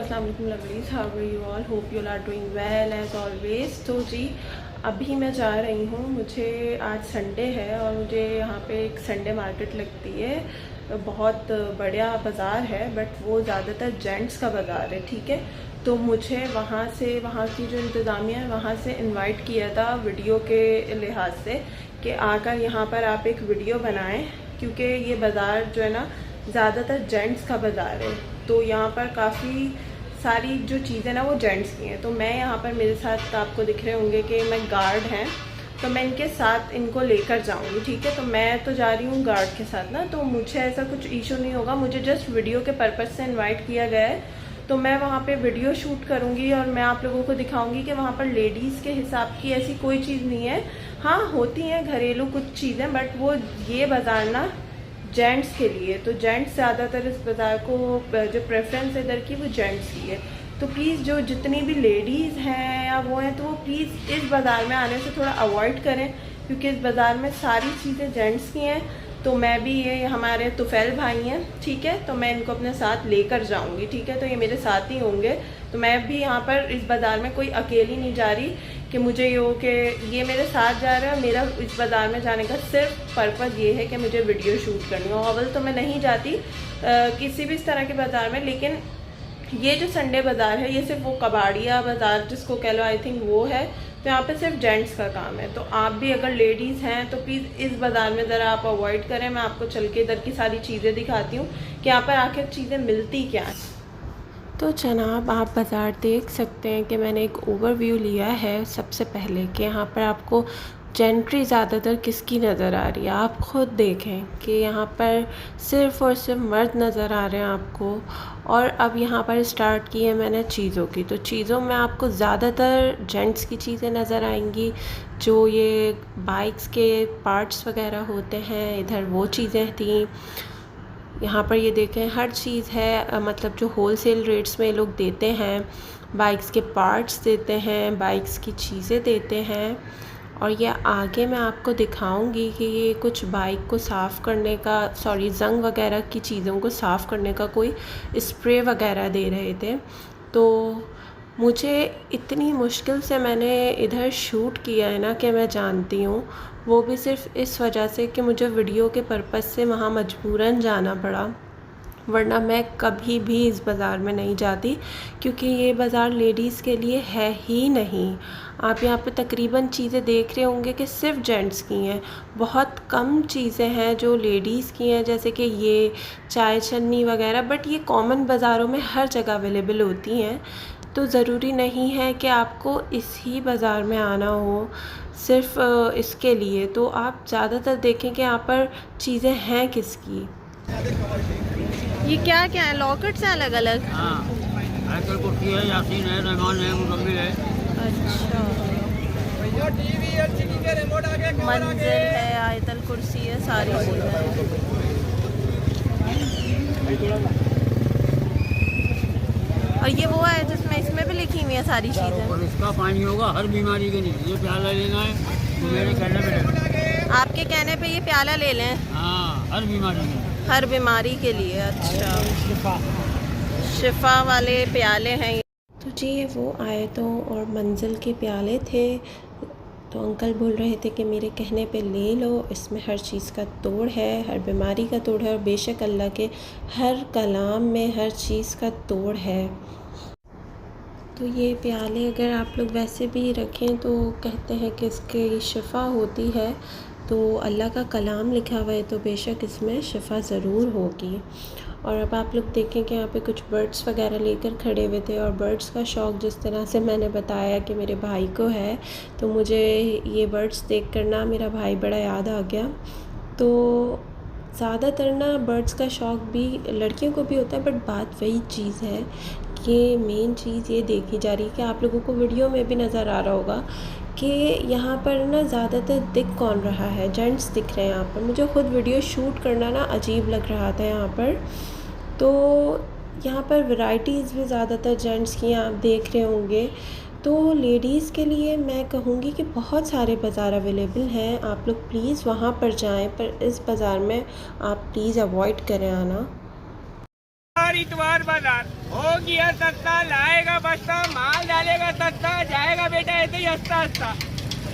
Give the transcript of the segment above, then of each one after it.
अस्सलाम वालेकुम lovelies, how are you all, hope you are doing well as always. तो जी अभी मैं जा रही हूँ, मुझे आज संडे है और मुझे यहाँ पे एक संडे मार्केट लगती है। बहुत बढ़िया बाज़ार है बट वो ज़्यादातर जेंट्स का बाज़ार है, ठीक है। तो मुझे वहाँ से, वहाँ की जो इंतज़ामिया है वहाँ से इनवाइट किया था वीडियो के लिहाज से कि आकर यहाँ पर आप एक वीडियो बनाएं, क्योंकि ये बाज़ार जो है ना ज़्यादातर जेंट्स का बाज़ार है। तो यहाँ पर काफ़ी सारी जो चीज़ें ना वो जेंट्स की हैं। तो मैं यहाँ पर, मेरे साथ आपको दिख रहे होंगे कि मैं गार्ड हैं, तो मैं इनके साथ इनको लेकर जाऊँगी, ठीक है। तो मैं तो जा रही हूँ गार्ड के साथ ना, तो मुझे ऐसा कुछ इशू नहीं होगा। मुझे जस्ट वीडियो के पर्पज़ से इनवाइट किया गया है, तो मैं वहाँ पे वीडियो शूट करूँगी और मैं आप लोगों को दिखाऊँगी कि वहाँ पर लेडीज़ के हिसाब की ऐसी कोई चीज़ नहीं है। हाँ, होती हैं घरेलू कुछ चीज़ें, बट वो ये बाज़ार ना जेंट्स के लिए, तो जेंट्स ज़्यादातर इस बाज़ार को जो प्रेफरेंस इधर की वो जेंट्स की है। तो प्लीज़ जो जितनी भी लेडीज़ हैं या वो हैं, तो वो प्लीज़ इस बाज़ार में आने से थोड़ा अवॉइड करें, क्योंकि इस बाज़ार में सारी चीज़ें जेंट्स की हैं। तो मैं भी, ये हमारे तुफैल भाई हैं, ठीक है, तो मैं इनको अपने साथ लेकर जाऊंगी, ठीक है। तो ये मेरे साथ ही होंगे। तो मैं भी यहाँ पर इस बाज़ार में कोई अकेली नहीं जा रही कि मुझे ये हो कि ये मेरे साथ जा रहा है। मेरा इस बाज़ार में जाने का सिर्फ पर्पज़ ये है कि मुझे वीडियो शूट करनी हो। अव्वल तो मैं नहीं जाती किसी भी इस तरह के बाज़ार में, लेकिन ये जो संडे बाज़ार है ये सिर्फ वो कबाड़िया बाज़ार जिसको कह लो, आई थिंक वो है। तो यहाँ पे सिर्फ जेंट्स का काम है। तो आप भी अगर लेडीज़ हैं तो प्लीज़ इस बाज़ार में ज़रा आप अवॉइड करें। मैं आपको चल के इधर की सारी चीज़ें दिखाती हूँ कि यहाँ पर आखिर चीज़ें मिलती क्या हैं। तो जनाब, आप बाज़ार देख सकते हैं कि मैंने एक ओवरव्यू लिया है सबसे पहले कि यहाँ पर आपको जेंट्री ज़्यादातर किसकी नज़र आ रही है। आप ख़ुद देखें कि यहाँ पर सिर्फ़ और सिर्फ मर्द नज़र आ रहे हैं आपको। और अब यहाँ पर स्टार्ट की है मैंने चीज़ों की, तो चीज़ों में आपको ज़्यादातर जेंट्स की चीज़ें नज़र आएंगी। जो ये बाइक्स के पार्ट्स वगैरह होते हैं, इधर वो चीज़ें थी। यहाँ पर ये देखें, हर चीज़ है, मतलब जो होलसेल रेट्स में लोग देते हैं। बाइक्स के पार्ट्स देते हैं, बाइक्स की चीज़ें देते हैं। और ये आगे मैं आपको दिखाऊंगी कि ये कुछ बाइक को साफ़ करने का, सॉरी, जंग वगैरह की चीज़ों को साफ़ करने का कोई स्प्रे वगैरह दे रहे थे। तो मुझे इतनी मुश्किल से मैंने इधर शूट किया है ना कि मैं जानती हूँ, वो भी सिर्फ़ इस वजह से कि मुझे वीडियो के पर्पज़ से वहाँ मजबूरन जाना पड़ा, वरना मैं कभी भी इस बाज़ार में नहीं जाती, क्योंकि ये बाज़ार लेडीज़ के लिए है ही नहीं। आप यहाँ पे तकरीबन चीज़ें देख रहे होंगे कि सिर्फ जेंट्स की हैं। बहुत कम चीज़ें हैं जो लेडीज़ की हैं, जैसे कि ये चाय छन्नी वगैरह, बट ये कॉमन बाज़ारों में हर जगह अवेलेबल होती हैं। तो ज़रूरी नहीं है कि आपको इसी बाज़ार में आना हो सिर्फ़ इसके लिए। तो आप ज़्यादातर देखें कि यहाँ पर चीज़ें हैं किसकी। ये क्या क्या है, लॉकेट्स हैं अलग अलग? हाँ, आयतल कुर्सी है, यासीन है, रहमान है, मुजम्मिल है। अच्छा, मंजिल है, आयतल कुर्सी है, सारी चीज़ें हैं। और ये वो है जिसमें, इसमें भी लिखी हुई है सारी चीज़ें। और इसका पानी होगा हर बीमारी के लिए। ये प्याला लेना है तो मेरे कहने पे, आपके कहने पे ये प्याला ले लें? हाँ, हर बीमारी के लिए। हर बीमारी के लिए, अच्छा, शिफा वाले प्याले हैं ये। तो जी ये वो आयतों और मंजिल के प्याले थे। तो अंकल बोल रहे थे कि मेरे कहने पे ले लो, इसमें हर चीज़ का तोड़ है, हर बीमारी का तोड़ है, और बेशक अल्लाह के हर कलाम में हर चीज़ का तोड़ है। तो ये प्याले अगर आप लोग वैसे भी रखें तो कहते हैं कि इसकी शिफा होती है। तो अल्लाह का कलाम लिखा हुआ है, तो बेशक इसमें शिफा ज़रूर होगी। और अब आप लोग देखें कि यहाँ पे कुछ बर्ड्स वगैरह लेकर खड़े हुए थे। और बर्ड्स का शौक़ जिस तरह से मैंने बताया कि मेरे भाई को है, तो मुझे ये बर्ड्स देख कर ना मेरा भाई बड़ा याद आ गया। तो ज़्यादातर ना बर्ड्स का शौक़ भी लड़कियों को भी होता है, बट बात वही चीज़ है कि मेन चीज़ ये देखी जा रही है कि आप लोगों को वीडियो में भी नज़र आ रहा होगा कि यहाँ पर ना ज़्यादातर दिख कौन रहा है, जेंट्स दिख रहे हैं यहाँ पर। मुझे ख़ुद वीडियो शूट करना ना अजीब लग रहा था यहाँ पर। तो यहाँ पर वैरायटीज़ भी ज़्यादातर जेंट्स की आप देख रहे होंगे। तो लेडीज़ के लिए मैं कहूँगी कि बहुत सारे बाज़ार अवेलेबल हैं, आप लोग प्लीज़ वहाँ पर जाएं, पर इस बाज़ार में आप प्लीज़ अवॉइड करें आना। और इतवार बाजार हो गया सस्ता, लाएगा बस्ता, माल डालेगा सस्ता, जाएगा बेटा ऐसे ही हंसता हंसता।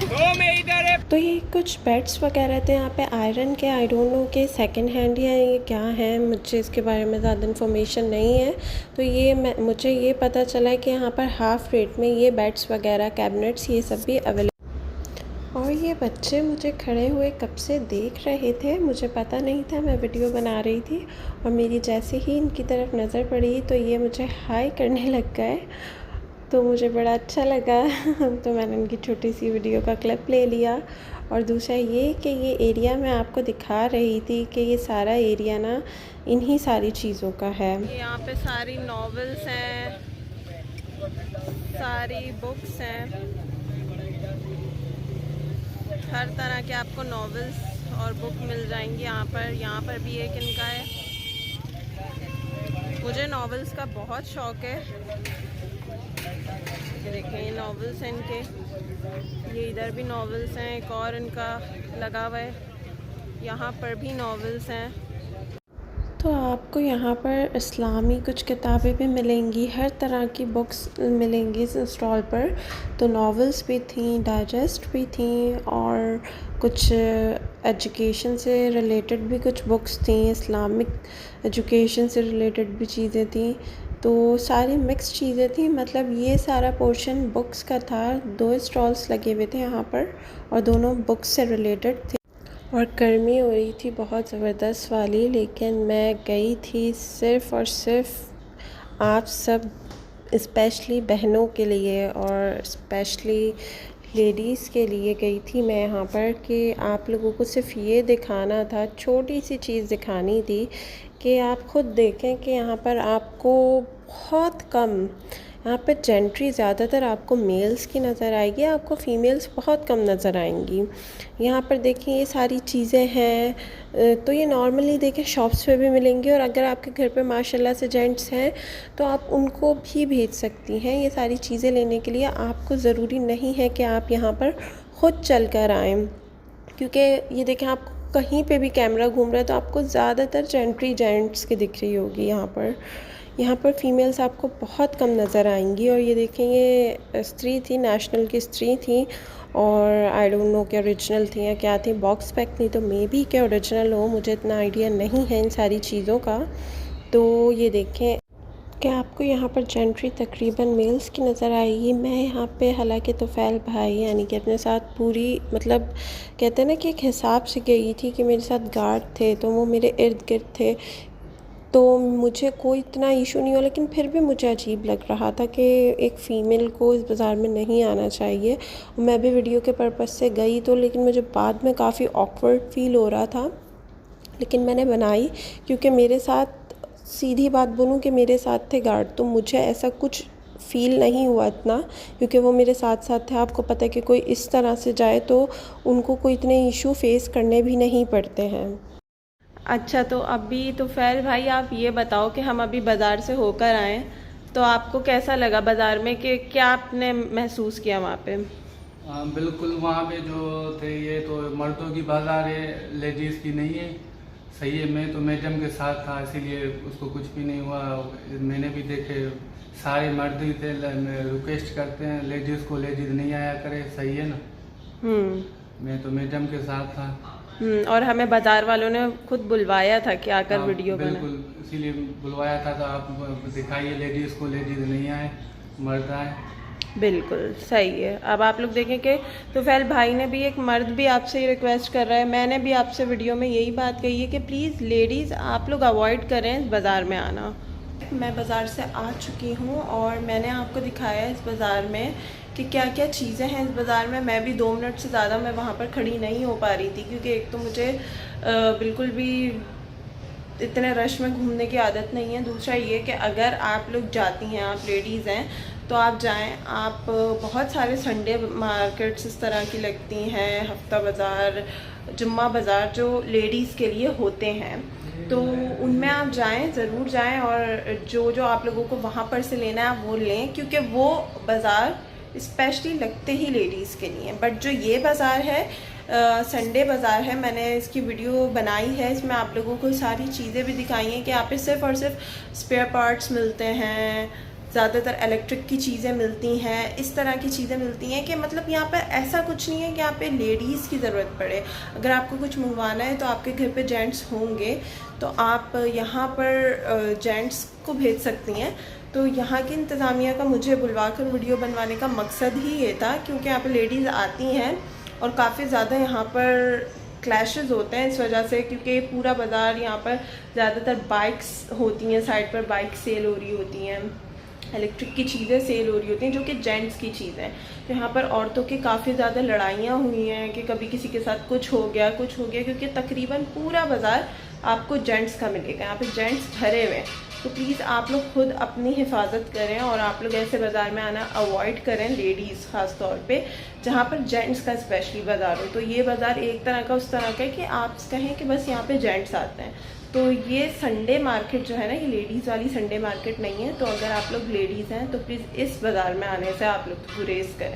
तो मैं इधर है। तो ये कुछ बेड्स वगैरह थे यहाँ पे आयरन के, आई डोंट नो कि सेकंड हैंड या ये क्या है, मुझे इसके बारे में ज़्यादा इन्फॉर्मेशन नहीं है। तो ये मुझे ये पता चला है कि यहाँ पर हाफ़ रेट में ये बेड्स वगैरह, कैबिनेट्स, ये सब भी अवेलेबल। और ये बच्चे मुझे खड़े हुए कब से देख रहे थे, मुझे पता नहीं था, मैं वीडियो बना रही थी और मेरी जैसे ही इनकी तरफ नज़र पड़ी तो ये मुझे हाय करने लग गए, तो मुझे बड़ा अच्छा लगा। तो मैंने उनकी छोटी सी वीडियो का क्लिप ले लिया। और दूसरा ये कि ये एरिया मैं आपको दिखा रही थी कि ये सारा एरिया ना इन्हीं सारी चीज़ों का है। यहाँ पे सारी नॉवेल्स हैं, सारी बुक्स हैं, हर तरह के आपको नॉवेल्स और बुक मिल जाएंगी यहाँ पर। यहाँ पर भी एक इनका है, मुझे नॉवेल्स का बहुत शौक़ है। ये देखें, ये नॉवेल्स हैं इनके, ये इधर भी नॉवेल्स हैं, एक और इनका लगा हुआ है, यहाँ पर भी नॉवेल्स हैं। तो आपको यहाँ पर इस्लामी कुछ किताबें भी मिलेंगी, हर तरह की बुक्स मिलेंगी इस स्टॉल पर। तो नॉवेल्स भी थी, डाइजेस्ट भी थी और कुछ एजुकेशन से रिलेटेड भी कुछ बुक्स थी, इस्लामिक एजुकेशन से रिलेटेड भी चीज़ें थी। तो सारी मिक्स चीज़ें थी, मतलब ये सारा पोर्शन बुक्स का था। 2 स्टॉल्स लगे हुए थे यहाँ पर और दोनों बुक्स से रिलेटेड थे। और गर्मी हो रही थी बहुत ज़बरदस्त वाली, लेकिन मैं गई थी सिर्फ़ और सिर्फ आप सब स्पेशली बहनों के लिए और स्पेशली लेडीज़ के लिए गई थी मैं यहाँ पर, कि आप लोगों को सिर्फ ये दिखाना था, छोटी सी चीज़ दिखानी थी कि आप ख़ुद देखें कि यहाँ पर आपको बहुत कम, यहाँ पर जेंट्री ज़्यादातर आपको मेल्स की नज़र आएगी, आपको फ़ीमेल्स बहुत कम नज़र आएंगी। यहाँ पर देखें ये सारी चीज़ें हैं, तो ये नॉर्मली देखें शॉप्स पे भी मिलेंगी और अगर आपके घर पे माशाल्लाह से जेंट्स हैं तो आप उनको भी भेज सकती हैं ये सारी चीज़ें लेने के लिए। आपको ज़रूरी नहीं है कि आप यहाँ पर ख़ुद चल कर आएँ, क्योंकि ये देखें आपको कहीं पे भी कैमरा घूम रहा है तो आपको ज़्यादातर जेंट्री जेंट्स की दिख रही होगी यहाँ पर फ़ीमेल्स आपको बहुत कम नज़र आएंगी। और ये देखें ये स्त्री थी, नेशनल की स्त्री थी और आई डोंट नो कि ओरिजिनल थी या क्या थी, बॉक्स पैक थी, तो मे बी क्या ओरिजिनल हो, मुझे इतना आइडिया नहीं है इन सारी चीज़ों का। तो ये देखें कि आपको यहाँ पर जेंट्री तकरीबन मेल्स की नज़र आएगी। मैं यहाँ पे हालांकि तोफ़ैल भाई यानी कि अपने साथ पूरी, मतलब कहते हैं ना कि एक हिसाब से गई थी कि मेरे साथ गार्ड थे तो वो मेरे इर्द गिर्द थे, तो मुझे कोई इतना इशू नहीं हुआ, लेकिन फिर भी मुझे अजीब लग रहा था कि एक फ़ीमेल को इस बाज़ार में नहीं आना चाहिए। मैं भी वीडियो के पर्पज़ से गई तो, लेकिन मुझे बाद में काफ़ी ऑकवर्ड फ़ील हो रहा था, लेकिन मैंने बनाई क्योंकि मेरे साथ, सीधी बात बोलूँ कि मेरे साथ थे गार्ड, तो मुझे ऐसा कुछ फ़ील नहीं हुआ इतना, क्योंकि वो मेरे साथ साथ थे। आपको पता है कि कोई इस तरह से जाए तो उनको कोई इतने इशू फेस करने भी नहीं पड़ते हैं। अच्छा, तो अभी तो फैल भाई आप ये बताओ कि हम अभी बाज़ार से होकर आए, तो आपको कैसा लगा बाज़ार में, कि क्या आपने महसूस किया वहाँ पे? बिल्कुल, वहाँ पे जो थे ये तो मर्दों की बाज़ार है, लेडीज़ की नहीं है। सही है, मैं तो मैडम के साथ था इसीलिए उसको कुछ भी नहीं हुआ। मैंने भी देखे सारे मर्द ही थे। रिक्वेस्ट करते हैं लेडीज़ को, लेडीज़ नहीं आया करे, सही है ना। मैं तो मैडम के साथ था। और हमें बाज़ार वालों ने खुद बुलवाया था कि आकर वीडियो बना, बिल्कुल इसीलिए बुलवाया था। तो आप दिखाइए लेडीज़ को, लेडीज़ नहीं आए, मर्द आए। बिल्कुल सही है। अब आप लोग देखें कि तोफ़ैल भाई ने भी, एक मर्द भी आपसे ये रिक्वेस्ट कर रहा है, मैंने भी आपसे वीडियो में यही बात कही है कि प्लीज़ लेडीज़ आप लोग अवॉइड करें बाज़ार में आना। मैं बाज़ार से आ चुकी हूँ और मैंने आपको दिखाया इस बाज़ार में कि क्या क्या चीज़ें हैं इस बाज़ार में। मैं भी 2 मिनट से ज़्यादा मैं वहाँ पर खड़ी नहीं हो पा रही थी, क्योंकि एक तो मुझे बिल्कुल भी इतने रश में घूमने की आदत नहीं है। दूसरा ये कि अगर आप लोग जाती हैं, आप लेडीज़ हैं, तो आप जाएं। आप बहुत सारे संडे मार्केट्स इस तरह की लगती हैं, हफ्ता बाज़ार, जुम्मा बाज़ार, जो लेडीज़ के लिए होते हैं, तो उनमें आप जाएं, ज़रूर जाएं। और जो आप लोगों को वहाँ पर से लेना है वो लें, क्योंकि वो बाज़ार स्पेशली लगते ही लेडीज़ के लिए। बट जो ये बाज़ार है संडे बाज़ार है, मैंने इसकी वीडियो बनाई है, इसमें आप लोगों को सारी चीज़ें भी दिखाई हैं कि यहाँ पे सिर्फ़ और सिर्फ स्पेयर पार्ट्स मिलते हैं, ज़्यादातर इलेक्ट्रिक की चीज़ें मिलती हैं, इस तरह की चीज़ें मिलती हैं कि मतलब यहाँ पर ऐसा कुछ नहीं है कि यहाँ पे लेडीज़ की ज़रूरत पड़े। अगर आपको कुछ मंगवाना है तो आपके घर पे जेंट्स होंगे तो आप यहाँ पर जेंट्स को भेज सकती हैं। तो यहाँ की इंतज़ामिया का मुझे बुलवा कर वीडियो बनवाने का मकसद ही ये था, क्योंकि यहाँ पर लेडीज़ आती हैं और काफ़ी ज़्यादा यहाँ पर क्लैशेस होते हैं इस वजह से, क्योंकि पूरा बाज़ार यहाँ पर ज़्यादातर बाइक्स होती हैं, साइड पर बाइक सेल हो रही होती हैं, इलेक्ट्रिक की चीज़ें सेल हो रही होती हैं जो कि जेंट्स की चीज़ें। तो यहाँ पर औरतों की काफ़ी ज़्यादा लड़ाइयाँ हुई हैं कि कभी किसी के साथ कुछ हो गया, क्योंकि तकरीबन पूरा बाज़ार आपको जेंट्स का मिलेगा, यहाँ पे जेंट्स भरे हुए हैं। तो प्लीज़ आप लोग खुद अपनी हिफाजत करें और आप लोग ऐसे बाज़ार में आना अवॉइड करें, लेडीज़ ख़ास तौर पे, जहाँ पर जेंट्स का स्पेशली बाज़ार हो। तो ये बाज़ार एक तरह का उस तरह का है कि आप कहें कि बस यहाँ पे जेंट्स आते हैं। तो ये संडे मार्केट जो है ना, ये लेडीज़ वाली संडे मार्केट नहीं है। तो अगर आप लोग लेडीज़ हैं तो प्लीज़ इस बाज़ार में आने से आप लोग गुरेज करें।